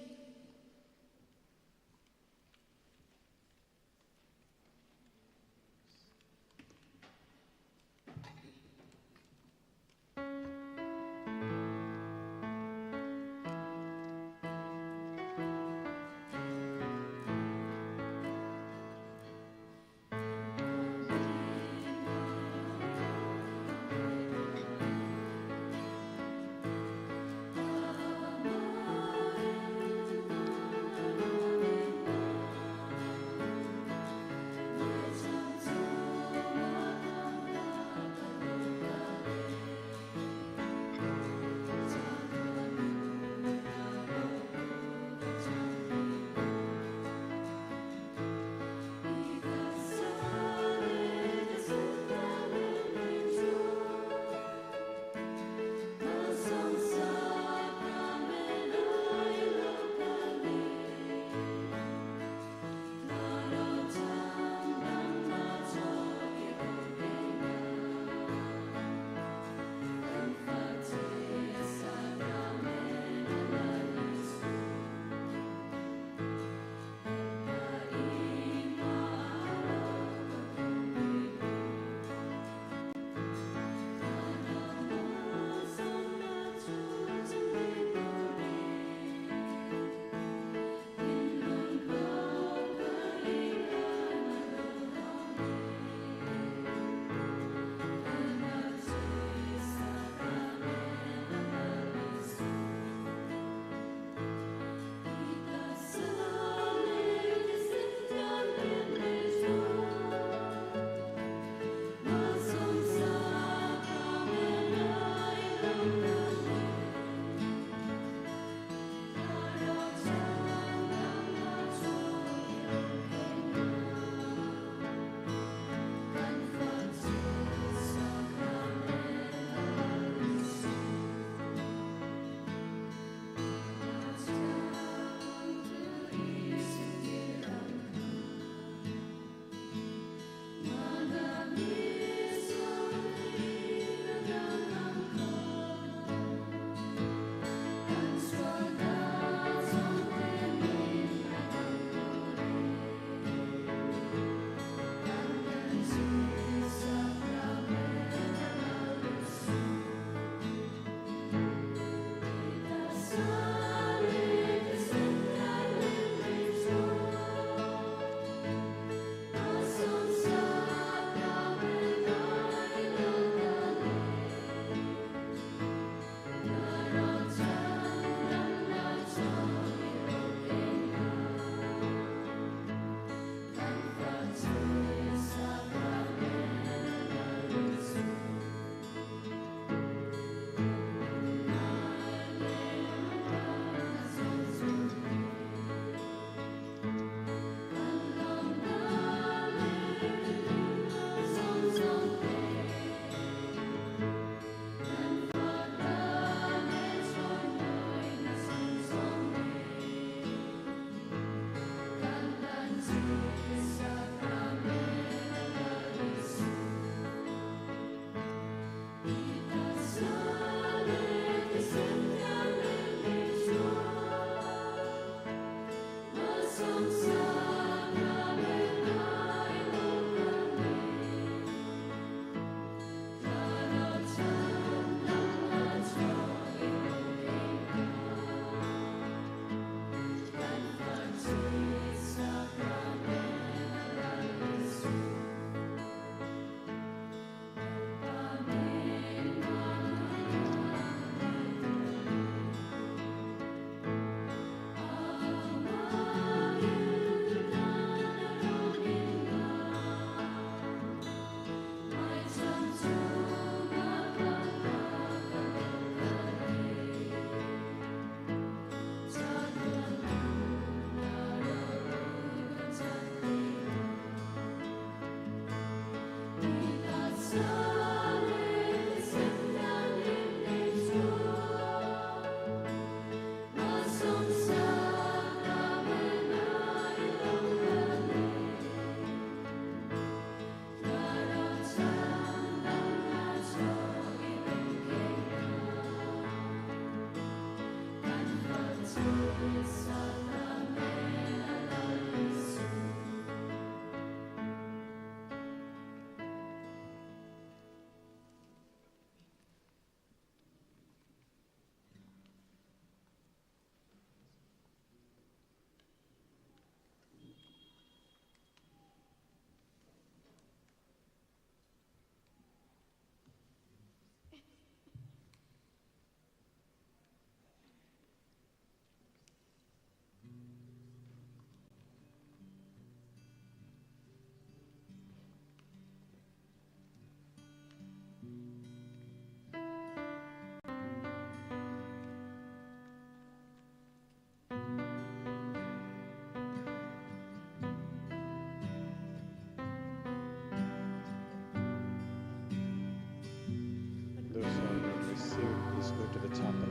sing, please go to the chapel.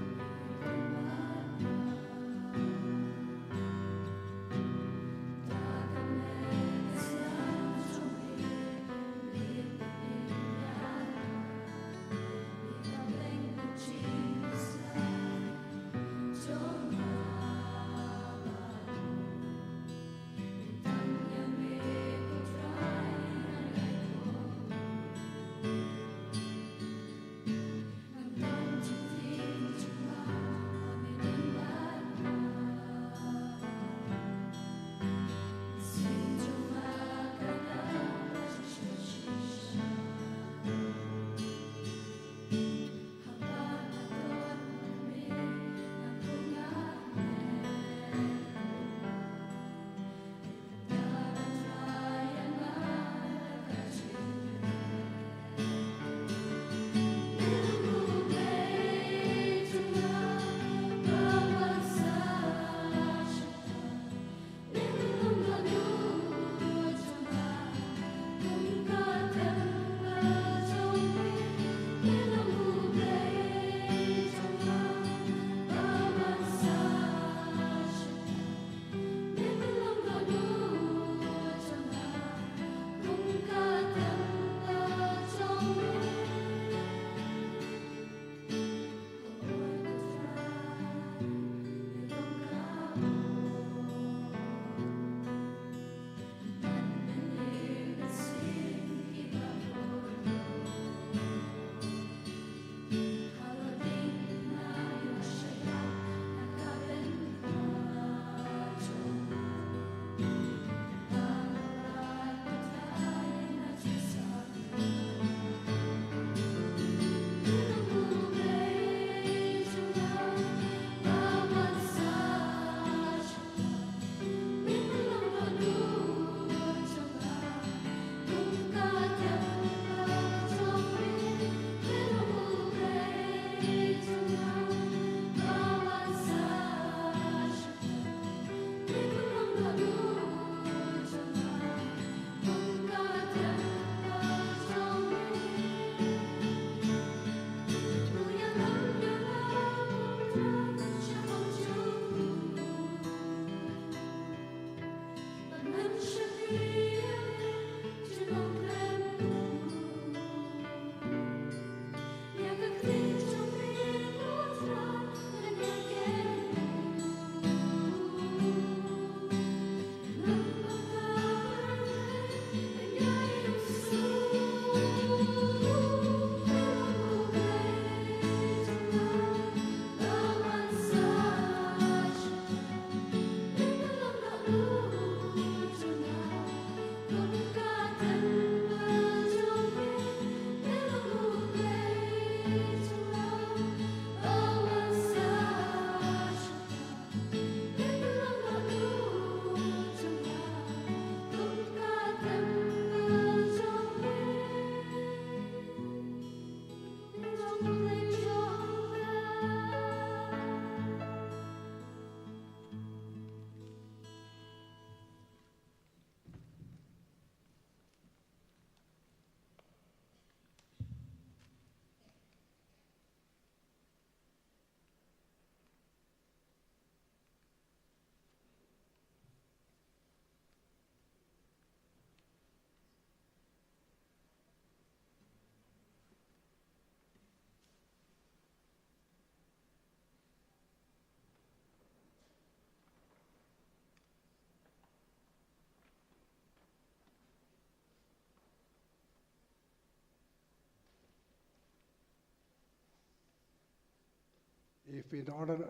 If in order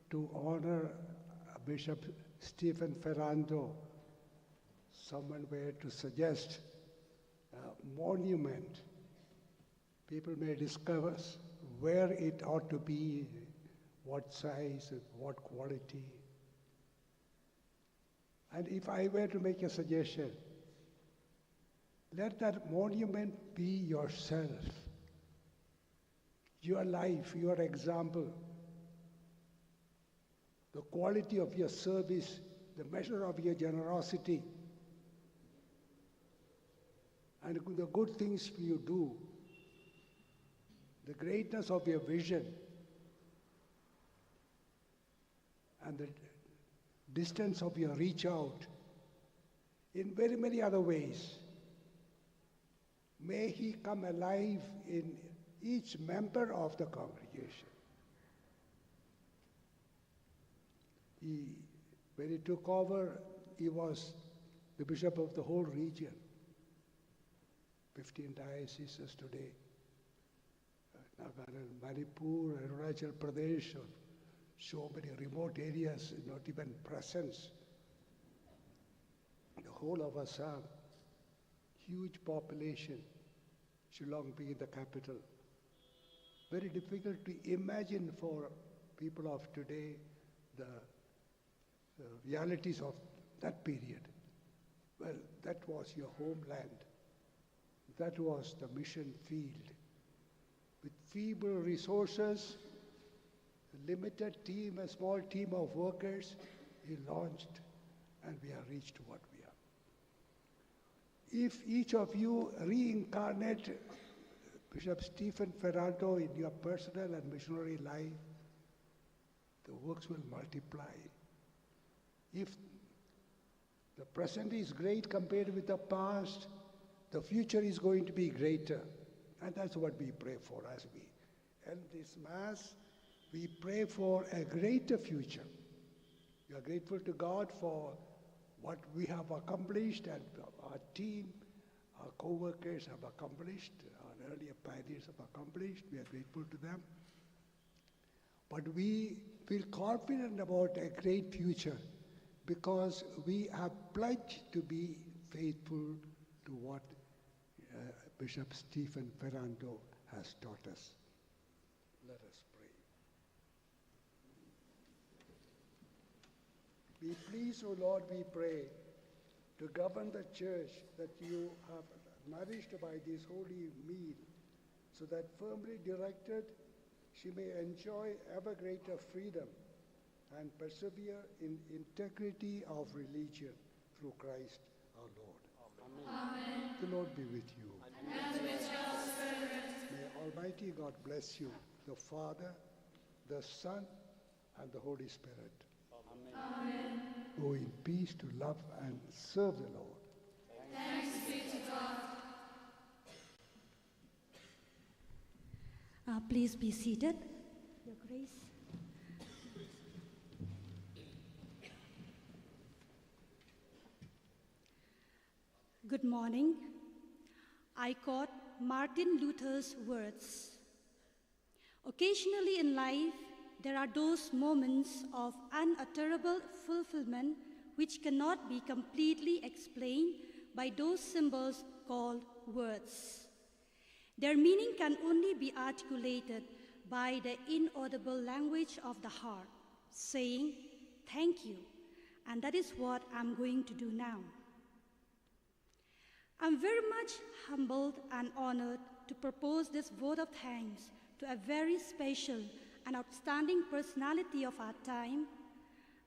to honor Bishop Stephen Ferrando, someone were to suggest a monument, people may discover where it ought to be, what size, and what quality. And if I were to make a suggestion, let that monument be yourself, your life, your example, the quality of your service, the measure of your generosity, and the good things you do. the greatness of your vision, and the distance of your reach out in very many other ways. May he come alive in each member of the congregation. When he took over, he was the bishop of the whole region. 15 dioceses today. Nagaland, Manipur, Arunachal Pradesh, so many remote areas, not even presence. The whole of Assam, huge population, Shillong being the capital. Very difficult to imagine for people of today the realities of that period. Well, that was your homeland. That was the mission field. With feeble resources, a limited team, a small team of workers, he launched, and we have reached what we are. If each of you reincarnate Bishop Stephen Ferrando in your personal and missionary life, the works will multiply. If the present is great compared with the past, the future is going to be greater. And that's what we pray for as we end this Mass. We pray for a greater future. We are grateful to God for what we have accomplished and our team, our co-workers have accomplished, our earlier pioneers have accomplished. We are grateful to them. But we feel confident about a great future because we have pledged to be faithful to what Bishop Stephen Ferrando has taught us. Let us pray. Be pleased, O Lord, we pray, to govern the church that you have nourished by this holy meal, so that firmly directed, she may enjoy ever greater freedom and persevere in integrity of religion through Christ our Lord. Amen. The Lord be with you. And with your spirit. May Almighty God bless you, the Father, the Son, and the Holy Spirit. Amen. Go in peace to love and serve the Lord. Thanks be to God. Please be seated, Your Grace. Good morning. I quote Martin Luther's words. Occasionally in life, there are those moments of unutterable fulfillment which cannot be completely explained by those symbols called words. Their meaning can only be articulated by the inaudible language of the heart, saying, "Thank you," and that is what I'm going to do now. I'm very much humbled and honored to propose this vote of thanks to a very special and outstanding personality of our time,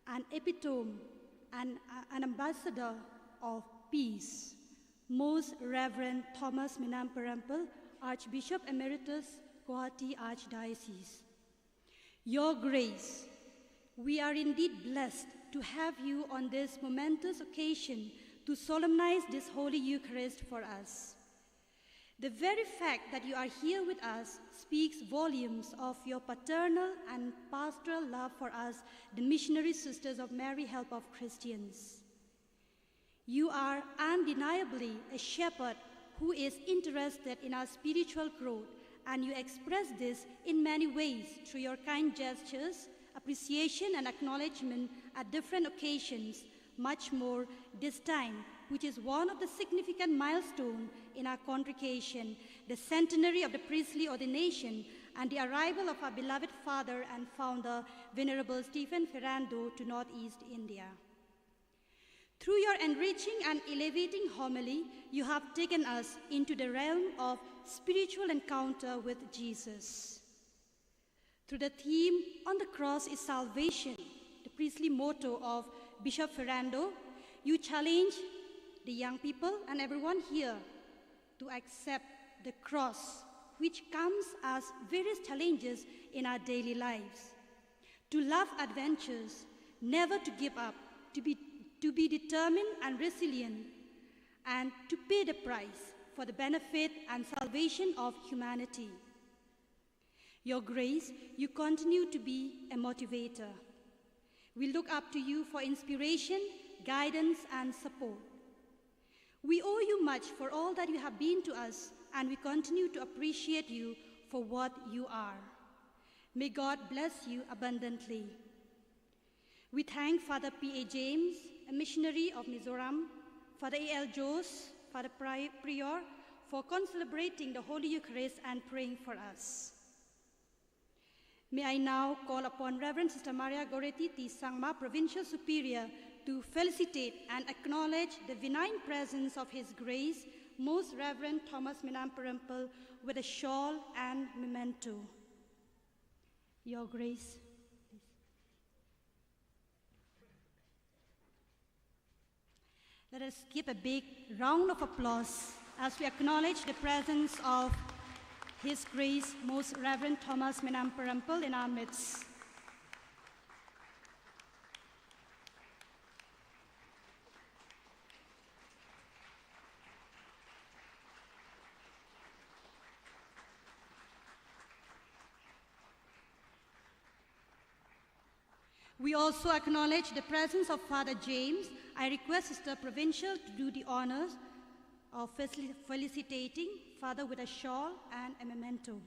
an epitome and an ambassador of peace, Most Reverend Thomas Menamparampal, Archbishop Emeritus, Guwahati Archdiocese. Your Grace, we are indeed blessed to have you on this momentous occasion to solemnize this Holy Eucharist for us. The very fact that you are here with us speaks volumes of your paternal and pastoral love for us, the missionary sisters of Mary, Help of Christians. You are undeniably a shepherd who is interested in our spiritual growth, and you express this in many ways through your kind gestures, appreciation and acknowledgement at different occasions, much more this time, which is one of the significant milestones in our congregation, the centenary of the priestly ordination and the arrival of our beloved father and founder, Venerable Stephen Ferrando, to Northeast India. Through your enriching and elevating homily, you have taken us into the realm of spiritual encounter with Jesus. Through the theme, "On the Cross is Salvation," the priestly motto of Bishop Ferrando, you challenge the young people and everyone here to accept the cross which comes as various challenges in our daily lives. To love adventures, never to give up, to be determined and resilient, and to pay the price for the benefit and salvation of humanity. Your grace, you continue to be a motivator. We look up to you for inspiration, guidance, and support. We owe you much for all that you have been to us, and we continue to appreciate you for what you are. May God bless you abundantly. We thank Father P.A. James, a missionary of Mizoram, Father A.L. Jose, Father Prior, for concelebrating the Holy Eucharist and praying for us. May I now call upon Reverend Sister Maria Goretti T. Sangma, Provincial Superior, to felicitate and acknowledge the benign presence of His Grace, Most Reverend Thomas Menamparampal, with a shawl and memento. Your Grace, please. Let us give a big round of applause as we acknowledge the presence of His Grace, Most Reverend Thomas Menamparampal in our midst. We also acknowledge the presence of Father James. I request Sister Provincial to do the honors of felicitating Father with a shawl and a memento.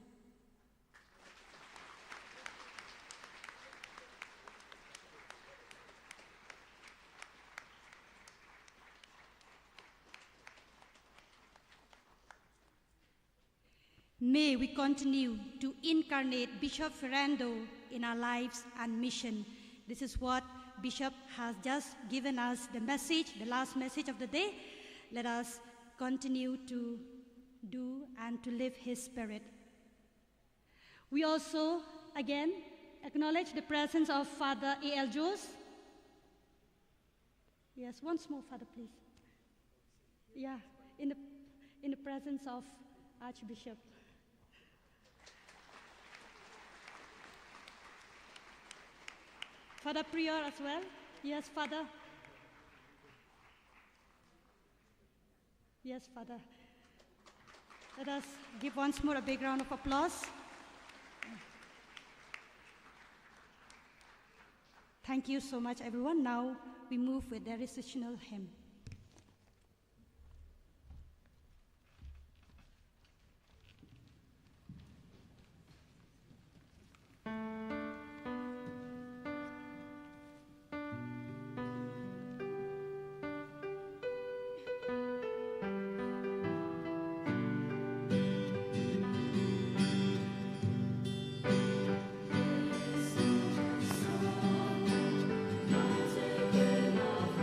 May we continue to incarnate Bishop Ferrando in our lives and mission. This is what Bishop has just given us, the message, the last message of the day. Let us continue to do and to live His Spirit. We also, again, acknowledge the presence of Father A.L. Jose. Yes, once more, Father, please. Yeah, in the presence of Archbishop. Father Prior as well. Yes, Father. Yes, Father. Let us give once more a big round of applause. Thank you so much, everyone. Now we move with the recitational hymn. Taken of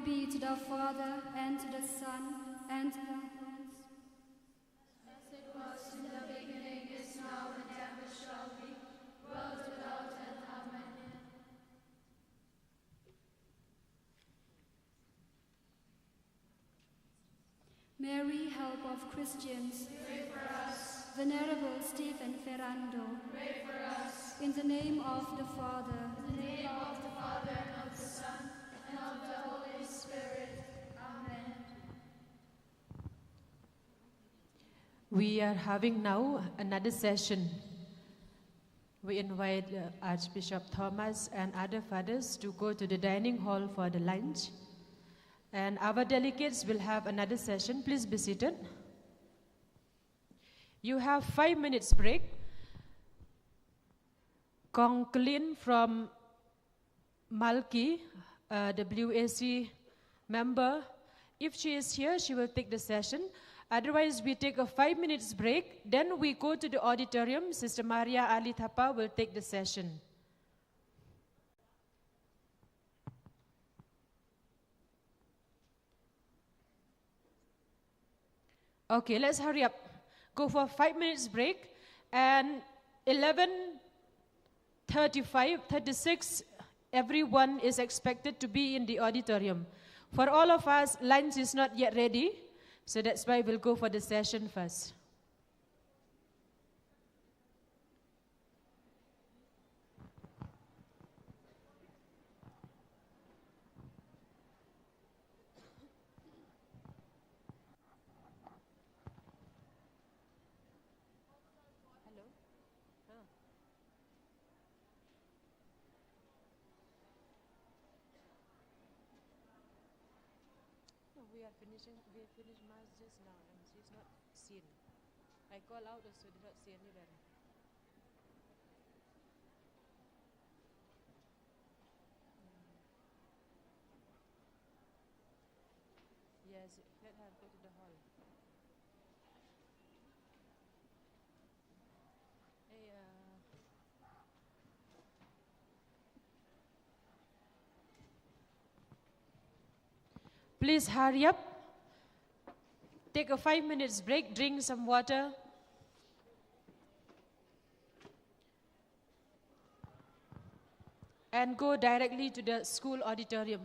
be to the Father, and to the Son, and to the Holy Spirit. As it was in the beginning, is now, and ever shall be, world without end. Amen. Mary, help of Christians, Pray for us. Venerable Stephen Ferrando, Pray for us. in the name of the Father, In the name of the Father, and of the Son, and of the Holy Spirit. Amen. We are having now another session. We invite Archbishop Thomas and other fathers to go to the dining hall for the lunch. And our delegates will have another session. Please be seated. You have 5 minutes break. Kong Klin from Malki, WAC member, if she is here, she will take the session. Otherwise, we take a 5 minutes break. Then we go to the auditorium. Sister Maria Ali Thapa will take the session. Okay, let's hurry up. Go for a 5 minutes break. And 36, everyone is expected to be in the auditorium. For all of us, lunch is not yet ready. So that's why we'll go for the session first. We finished Mass just now and she's not seen. I call out also did not see anybody. Yes, let her go to the hall. Hey, please hurry up. Take a 5 minutes break, drink some water. And go directly to the school auditorium.